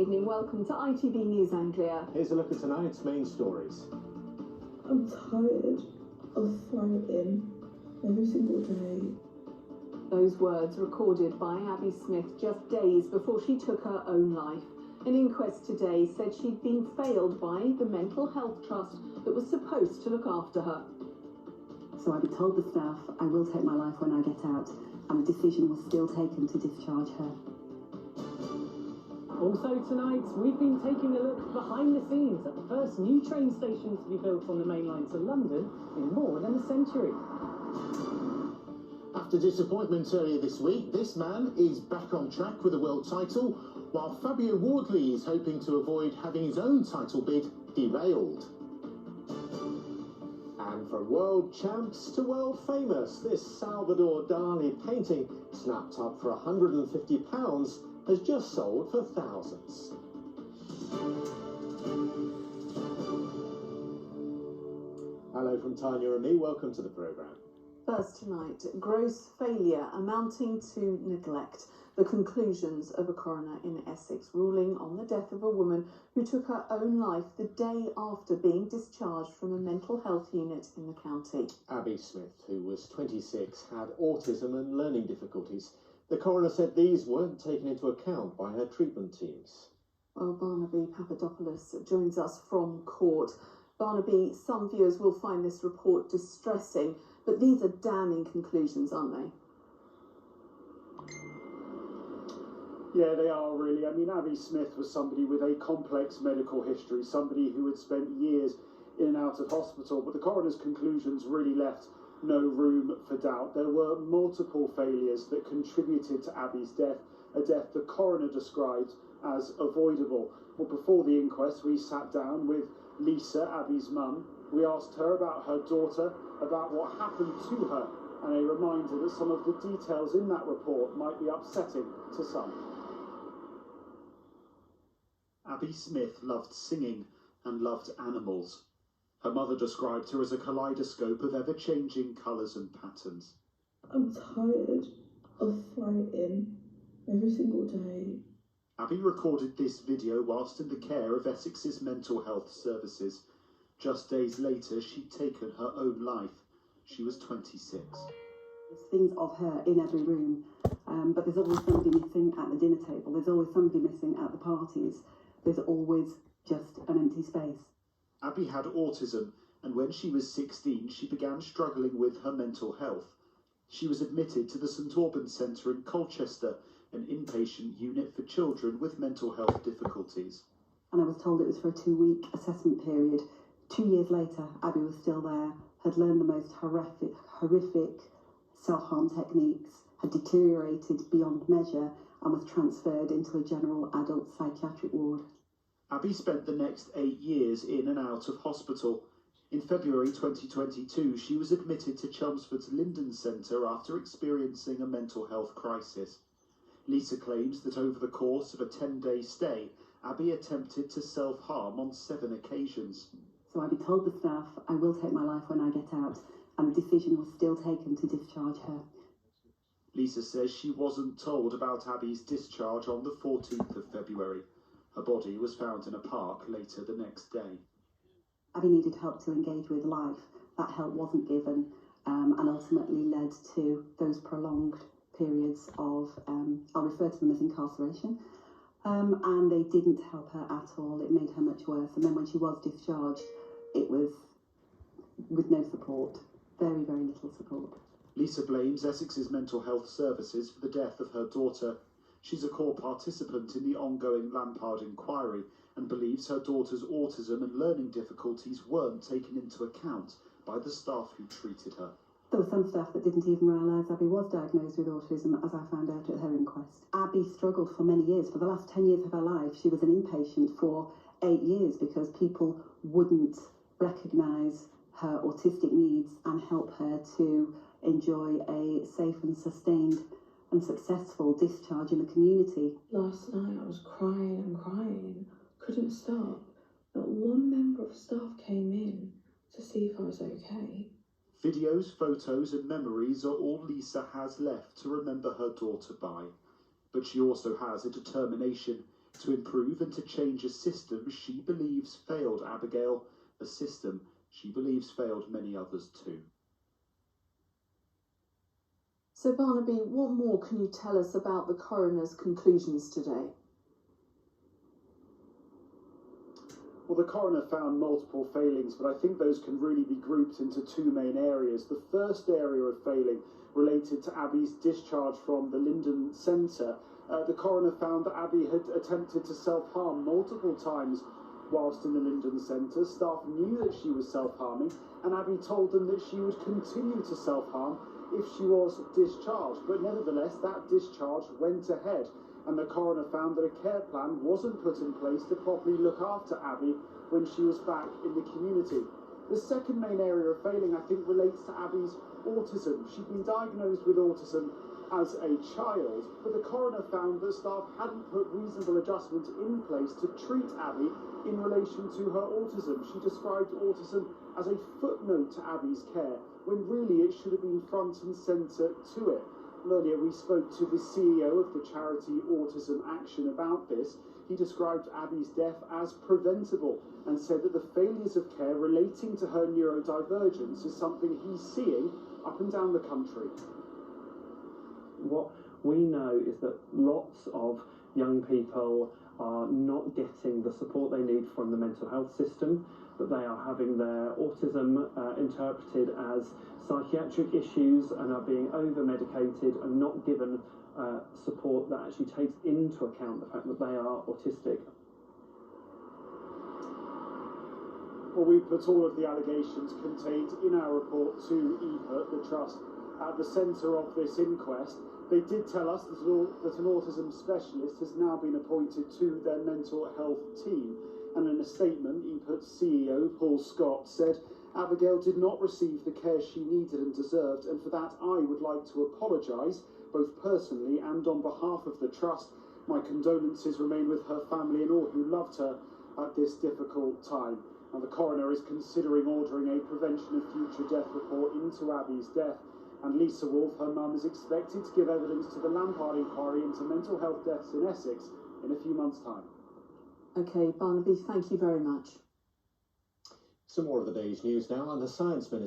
evening. Welcome to ITV News Anglia. Here's a look at tonight's main stories. I'm tired of fighting every single day. Those words recorded by Abbi Smith just days before she took her own life. An inquest today said she'd been failed by the mental health trust that was supposed to look after her. So Abbi told the staff, I will take my life when I get out, and the decision was still taken to discharge her. Also tonight, we've been taking a look behind the scenes at the first new train station to be built on the main line to London in more than a century. After disappointment earlier this week, this man is back on track with a world title, while Fabio Wardley is hoping to avoid having his own title bid derailed. And from world champs to world famous, this Salvador Dali painting, snapped up for £150, has just sold for thousands. Hello from Tanya and me, welcome to the programme. First tonight, gross failure amounting to neglect. The conclusions of a coroner in Essex ruling on the death of a woman who took her own life the day after being discharged from a mental health unit in the county. Abbi Smith, who was 26, had autism and learning difficulties. The coroner said these weren't taken into account by her treatment teams. Well, Barnaby Papadopoulos joins us from court. Barnaby, some viewers will find this report distressing, but these are damning conclusions, aren't they? Yeah, they are really. I mean, Abbi Smith was somebody with a complex medical history, somebody who had spent years in and out of hospital, but the coroner's conclusions really left no room for doubt. There were multiple failures that contributed to Abbi's death, a death the coroner described as avoidable. Well, before the inquest, we sat down with Lisa, Abbi's mum. We asked her about her daughter, about what happened to her, and a reminder that some of the details in that report might be upsetting to some. Abbi Smith loved singing and loved animals. Her mother described her as a kaleidoscope of ever-changing colours and patterns. I'm tired of fighting every single day. Abbi recorded this video whilst in the care of Essex's mental health services. Just days later, she'd taken her own life. She was 26. There's things of her in every room, but there's always somebody missing at the dinner table. There's always somebody missing at the parties. There's always just an empty space. Abbi had autism, and when she was 16, she began struggling with her mental health. She was admitted to the Linden Centre in Colchester, an inpatient unit for children with mental health difficulties. And I was told it was for a 2-week assessment period. 2 years later, Abbi was still there, had learned the most horrific self-harm techniques, had deteriorated beyond measure, and was transferred into a general adult psychiatric ward. Abbi spent the next 8 years in and out of hospital. In February 2022, she was admitted to Chelmsford's Linden Centre after experiencing a mental health crisis. Lisa claims that over the course of a 10-day stay, Abbi attempted to self-harm on 7 occasions. So Abbi told the staff, I will take my life when I get out, and the decision was still taken to discharge her. Lisa says she wasn't told about Abbi's discharge on the 14th of February. Her body was found in a park later the next day. Abbi needed help to engage with life. That help wasn't given, and ultimately led to those prolonged periods of, I'll refer to them as incarceration, and they didn't help her at all. It made her much worse. And then when she was discharged, it was with no support, very, very little support. Lisa blames Essex's mental health services for the death of her daughter. She's a core participant in the ongoing Lampard inquiry and believes her daughter's autism and learning difficulties weren't taken into account by the staff who treated her. There were some staff that didn't even realise Abbi was diagnosed with autism, as I found out at her inquest. Abbi struggled for many years. For the last 10 years of her life, she was an inpatient for 8 years because people wouldn't recognise her autistic needs and help her to enjoy a safe and sustained and successful discharge in the community. Last night I was crying and crying, couldn't stop. Not one member of staff came in to see if I was okay. Videos, photos and memories are all Lisa has left to remember her daughter by. But she also has a determination. to improve and to change a system she believes failed Abbigail, a system she believes failed many others too. So Barnaby, what more can you tell us about the coroner's conclusions today? Well, the coroner found multiple failings, but I think those can really be grouped into two main areas. The first area of failing related to Abbi's discharge from the Linden Centre. The coroner found that Abbi had attempted to self-harm multiple times whilst in the Linden Centre. Staff knew that she was self-harming, and Abbi told them that she would continue to self-harm if she was discharged. But nevertheless, that discharge went ahead, and the coroner found that a care plan wasn't put in place to properly look after Abbi when she was back in the community. The second main area of failing, I think, relates to Abbi's autism. She'd been diagnosed with autism as a child, but the coroner found that staff hadn't put reasonable adjustment in place to treat Abbi in relation to her autism. She described autism as a footnote to Abbi's care, when really it should have been front and centre to it. Earlier we spoke to the CEO of the charity Autism Action about this. He described Abbi's death as preventable and said that the failures of care relating to her neurodivergence is something he's seeing up and down the country. What we know is that lots of young people are not getting the support they need from the mental health system, that they are having their autism interpreted as psychiatric issues and are being over-medicated and not given support that actually takes into account the fact that they are autistic. Well, we put all of the allegations contained in our report to EPUT, the trust at the centre of this inquest. They did tell us that an autism specialist has now been appointed to their mental health team. And in a statement, EPUT's CEO, Paul Scott, said Abbigail did not receive the care she needed and deserved, and for that I would like to apologise, both personally and on behalf of the trust. My condolences remain with her family and all who loved her at this difficult time. Now, the coroner is considering ordering a prevention of future death report into Abbi's death, and Lisa Wolfe, her mum, is expected to give evidence to the Lampard inquiry into mental health deaths in Essex in a few months' time. Okay, Barnaby, thank you very much. Some more of the day's news now, and the Science Minister